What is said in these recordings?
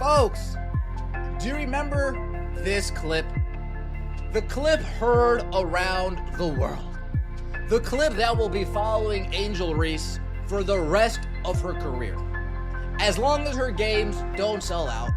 Folks, do you remember this clip? The clip heard around the world. The clip that will be following Angel Reese for the rest of her career. As long as her games don't sell out,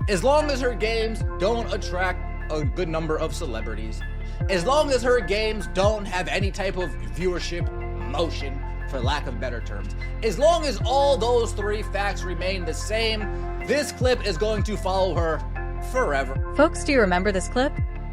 as long as her games don't attract a good number of celebrities, as long as her games don't have any type of viewership motion, for lack of better terms, as long as all those three facts remain the same, this clip is going to follow her forever. Folks, do you remember this clip?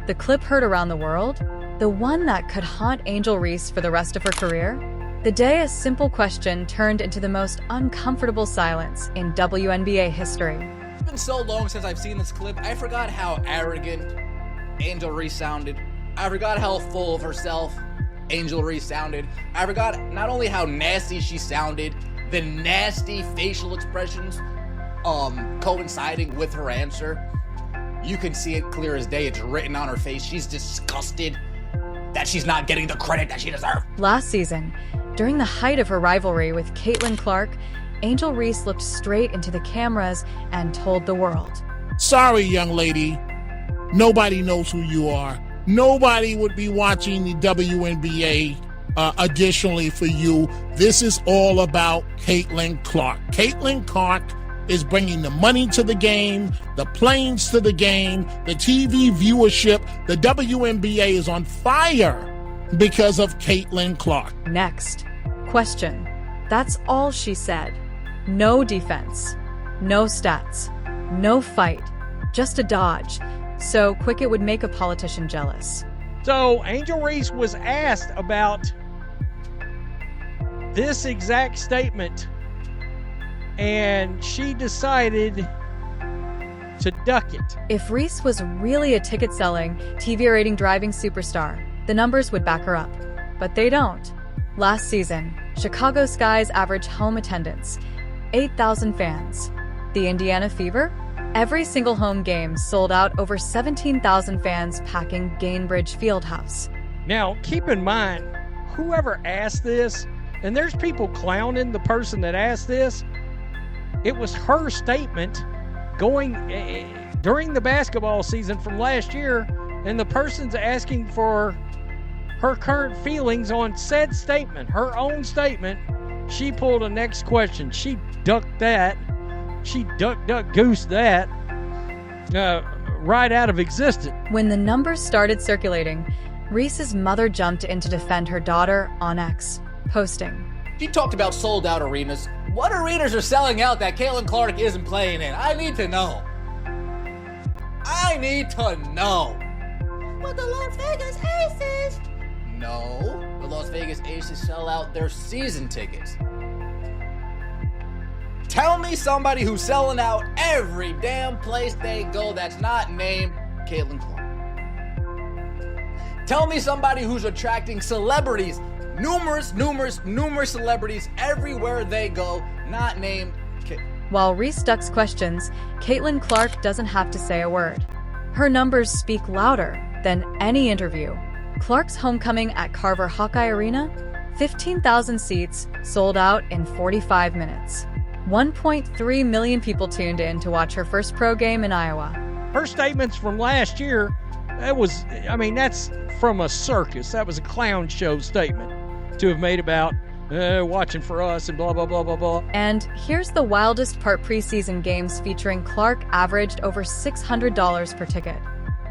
The clip heard around the world? The one that could haunt Angel Reese for the rest of her career? The day a simple question turned into the most uncomfortable silence in WNBA history. It's been so long since I've seen this clip, I forgot how arrogant Angel Reese sounded. I forgot how full of herself Angel Reese sounded. I forgot not only how nasty she sounded, the nasty facial expressions coinciding with her answer. You can see it clear as day. It's written on her face. She's disgusted that she's not getting the credit that she deserves. Last season, during the height of her rivalry with Caitlin Clark, Angel Reese looked straight into the cameras and told the world, "Sorry, young lady. Nobody knows who you are. Nobody would be watching the WNBA additionally for you. This is all about Caitlin Clark. Caitlin Clark is bringing the money to the game, the planes to the game, the TV viewership. The WNBA is on fire because of Caitlin Clark." Next question. That's all she said. No defense, no stats, no fight, just a dodge. So quick it would make a politician jealous. So Angel Reese was asked about this exact statement, and she decided to duck it. If Reese was really a ticket-selling, TV-rating driving superstar, the numbers would back her up. But they don't. Last season, Chicago Sky's average home attendance, 8,000 fans. The Indiana Fever? Every single home game sold out, over 17,000 fans packing Gainbridge Fieldhouse. Now, keep in mind, whoever asked this, and there's people clowning the person that asked this, it was her statement going during the basketball season from last year, and the person's asking for her current feelings on said statement, her own statement. She pulled a next question. She ducked that. She duck goose that right out of existence. When the numbers started circulating, Reese's mother jumped in to defend her daughter on X, posting, She talked about sold out arenas. What arenas are selling out that Caitlin Clark isn't playing in? I need to know. I need to know. What the Las Vegas Aces? No, the Las Vegas Aces sell out their season tickets. Tell me somebody who's selling out every damn place they go that's not named Caitlin Clark. Tell me somebody who's attracting celebrities, numerous celebrities everywhere they go, not named Caitlin. While Reese ducks questions, Caitlin Clark doesn't have to say a word. Her numbers speak louder than any interview. Clark's homecoming at Carver Hawkeye Arena, 15,000 seats, sold out in 45 minutes. 1.3 million people tuned in to watch her first pro game in Iowa. Her statements from last year, that's from a circus. That was a clown show statement to have made about watching for us and blah, blah, blah, blah, blah. And here's the wildest part: preseason games featuring Clark averaged over $600 per ticket.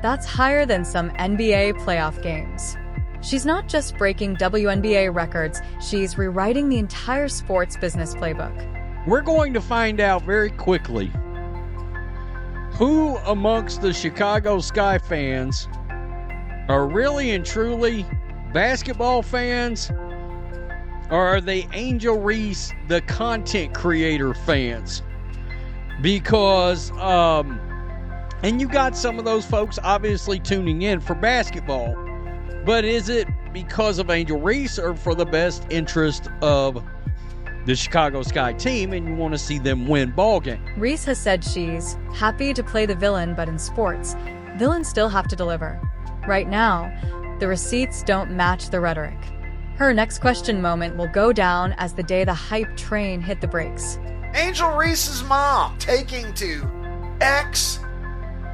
That's higher than some NBA playoff games. She's not just breaking WNBA records, she's rewriting the entire sports business playbook. We're going to find out very quickly who amongst the Chicago Sky fans are really and truly basketball fans, or are they Angel Reese, the content creator fans? Because, and you got some of those folks obviously tuning in for basketball, but is it because of Angel Reese or for the best interest of the Chicago Sky team and you want to see them win ball game? Reese has said she's happy to play the villain, but in sports, villains still have to deliver. Right now, the receipts don't match the rhetoric. Her next question moment will go down as the day the hype train hit the brakes. Angel Reese's mom taking to X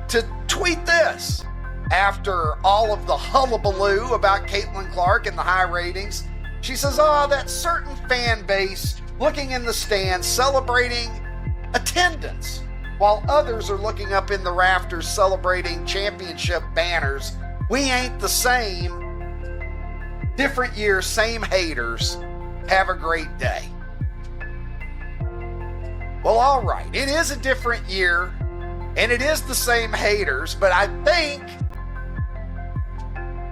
to tweet this. After all of the hullabaloo about Caitlin Clark and the high ratings, she says, that certain fan base looking in the stands celebrating attendance, while others are looking up in the rafters celebrating championship banners. We ain't the same. Different year, same haters. Have a great day. Well, all right. It is a different year, and it is the same haters, but I think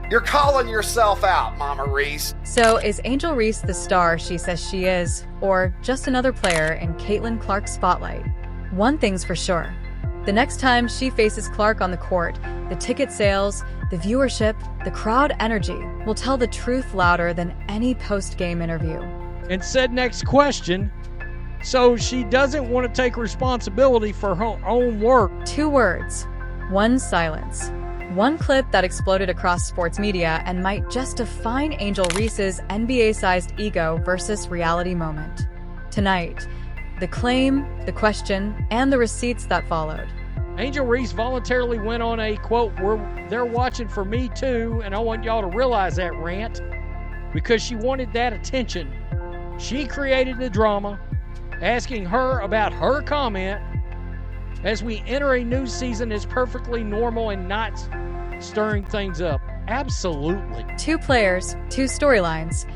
you're calling yourself out, Mama Reese. So is Angel Reese the star she says she is, or just another player in Caitlin Clark's spotlight? One thing's for sure. The next time she faces Clark on the court, the ticket sales, the viewership, the crowd energy will tell the truth louder than any post-game interview. And said next question, so she doesn't want to take responsibility for her own work. 2 words, 1 silence. One clip that exploded across sports media and might just define Angel Reese's NBA-sized ego versus reality moment. Tonight, the claim, the question, and the receipts that followed. Angel Reese voluntarily went on a, quote, they're watching for me too, and I want y'all to realize that rant, because she wanted that attention. She created the drama, asking her about her comment. As we enter a new season is perfectly normal and not stirring things up. Absolutely. 2 players, 2 storylines.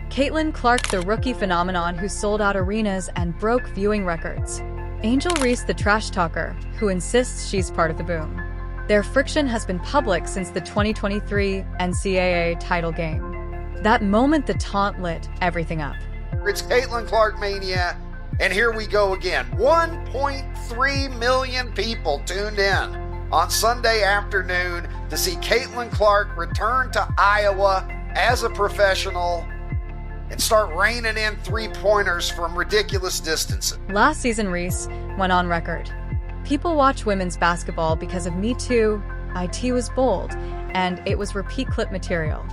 Caitlin Clark, the rookie phenomenon who sold out arenas and broke viewing records. Angel Reese, the trash talker, who insists she's part of the boom. Their friction has been public since the 2023 NCAA title game. That moment the taunt lit everything up. It's Caitlin Clark mania, and here we go again. 1.3 million people tuned in on Sunday afternoon to see Caitlin Clark return to Iowa as a professional and start raining in 3-pointers from ridiculous distances. Last season, Reese went on record. People watch women's basketball because of Me Too, IT was bold, and it was repeat clip material.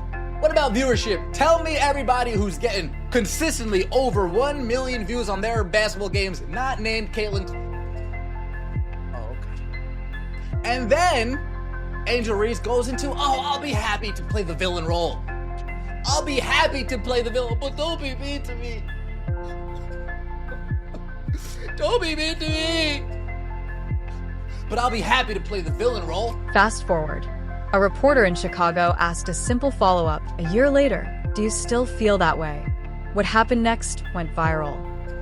What about viewership? Tell me everybody who's getting consistently over 1 million views on their basketball games, not named Caitlin. Oh, okay. And then Angel Reese goes into, I'll be happy to play the villain role. I'll be happy to play the villain, but don't be mean to me. Don't be mean to me. But I'll be happy to play the villain role. Fast forward. A reporter in Chicago asked a simple follow-up a year later. Do you still feel that way? What happened next went viral.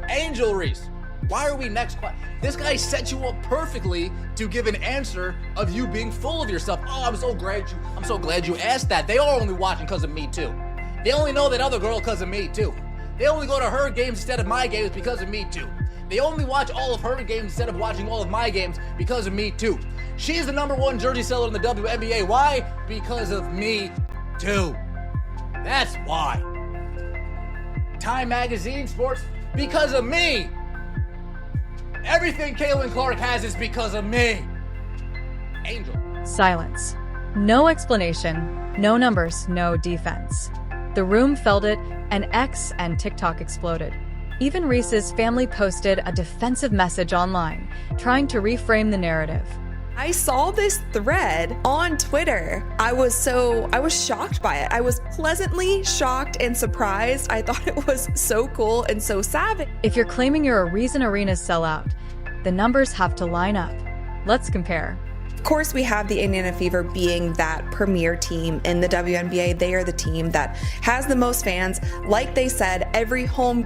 Angel Reese, why are we next? This guy set you up perfectly to give an answer of you being full of yourself. I'm so glad you asked that. They are only watching because of Me Too. They only know that other girl because of Me Too. They only go to her games instead of my games because of Me Too. They only watch all of her games instead of watching all of my games because of Me Too. She's the #1 jersey seller in the WNBA. Why? Because of Me Too. That's why. Time Magazine Sports, because of me. Everything Caitlin Clark has is because of me. Angel. Silence. No explanation, no numbers, no defense. The room felt it, and X and TikTok exploded. Even Reese's family posted a defensive message online, trying to reframe the narrative. I saw this thread on Twitter. I was shocked by it. I was pleasantly shocked and surprised. I thought it was so cool and so savage. If you're claiming you're a Reason Arenas sellout, the numbers have to line up. Let's compare. Of course, we have the Indiana Fever being that premier team in the WNBA. They are the team that has the most fans. Like they said, every away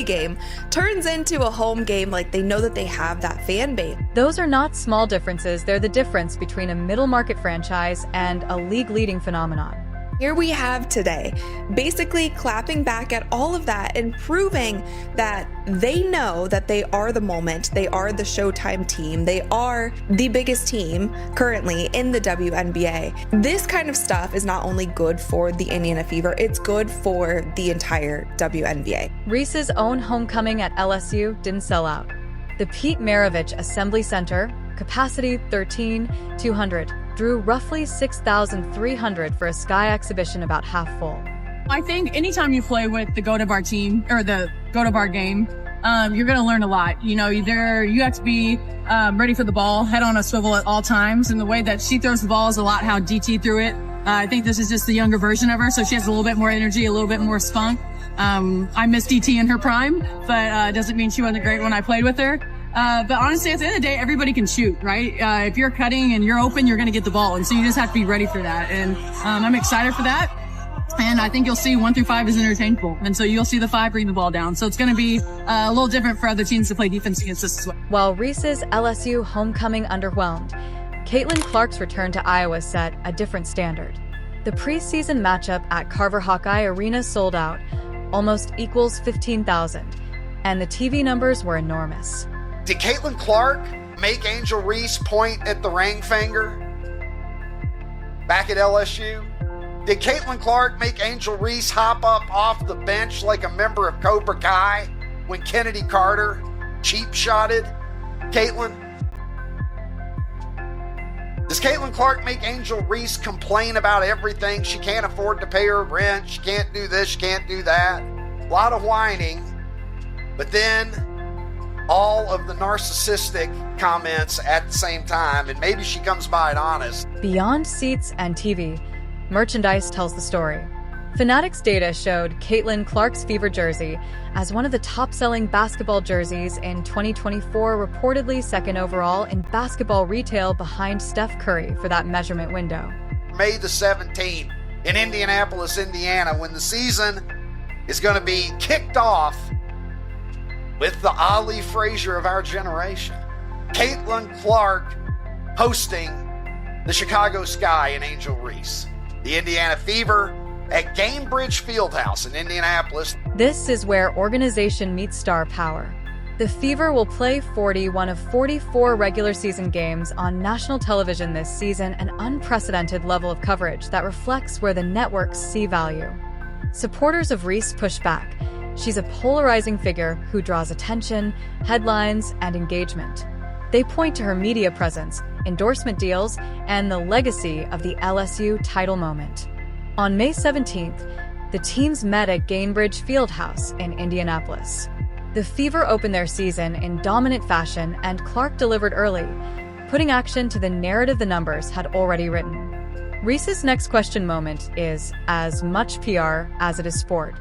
game turns into a home game. Like they know that they have that fan base. Those are not small differences. They're the difference between a middle market franchise and a league-leading phenomenon. Here we have today, basically clapping back at all of that and proving that they know that they are the moment, they are the Showtime team, they are the biggest team currently in the WNBA. This kind of stuff is not only good for the Indiana Fever, it's good for the entire WNBA. Reese's own homecoming at LSU didn't sell out. The Pete Maravich Assembly Center, capacity 13,200, drew roughly 6,300 for a Sky exhibition about half full. I think anytime you play with the goat of our team, or the goat of our game, you're going to learn a lot. You have to be ready for the ball, head on a swivel at all times. And the way that she throws the ball is a lot how DT threw it. I think this is just the younger version of her, so she has a little bit more energy, a little bit more spunk. I miss DT in her prime, but doesn't mean she wasn't great when I played with her. But honestly, at the end of the day, everybody can shoot, right? If you're cutting and you're open, you're going to get the ball. And so you just have to be ready for that. And I'm excited for that. And I think you'll see 1 through 5 is interchangeable. And so you'll see the 5 bring the ball down. So it's going to be a little different for other teams to play defense against us as well. While Reese's LSU homecoming underwhelmed, Caitlin Clark's return to Iowa set a different standard. The preseason matchup at Carver Hawkeye Arena sold out, almost equals 15,000, and the TV numbers were enormous. Did Caitlin Clark make Angel Reese point at the ring finger back at LSU? Did Caitlin Clark make Angel Reese hop up off the bench like a member of Cobra Kai when Kennedy Carter cheap-shotted Caitlin? Does Caitlin Clark make Angel Reese complain about everything? She can't afford to pay her rent. She can't do this. She can't do that. A lot of whining. But then all of the narcissistic comments at the same time, and maybe she comes by it honest. Beyond seats and TV, merchandise tells the story. Fanatics data showed Caitlin Clark's Fever jersey as one of the top-selling basketball jerseys in 2024, reportedly second overall in basketball retail behind Steph Curry for that measurement window. May the 17th in Indianapolis, Indiana, when the season is going to be kicked off with the Ali Frazier of our generation. Caitlin Clark hosting the Chicago Sky and Angel Reese. The Indiana Fever at Gainbridge Fieldhouse in Indianapolis. This is where organization meets star power. The Fever will play 41 of 44 regular season games on national television this season, an unprecedented level of coverage that reflects where the networks see value. Supporters of Reese push back. She's a polarizing figure who draws attention, headlines, and engagement. They point to her media presence, endorsement deals, and the legacy of the LSU title moment. On May 17th, the teams met at Gainbridge Fieldhouse in Indianapolis. The Fever opened their season in dominant fashion, and Clark delivered early, putting action to the narrative the numbers had already written. Reese's next question moment is as much PR as it is sport.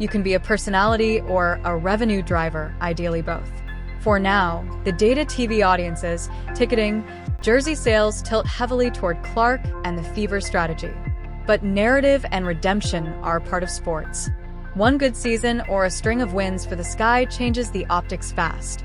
You can be a personality or a revenue driver, ideally both. For now, the data TV audiences, ticketing, jersey sales tilt heavily toward Clark and the Fever strategy. But narrative and redemption are part of sports. One good season or a string of wins for the Sky changes the optics fast.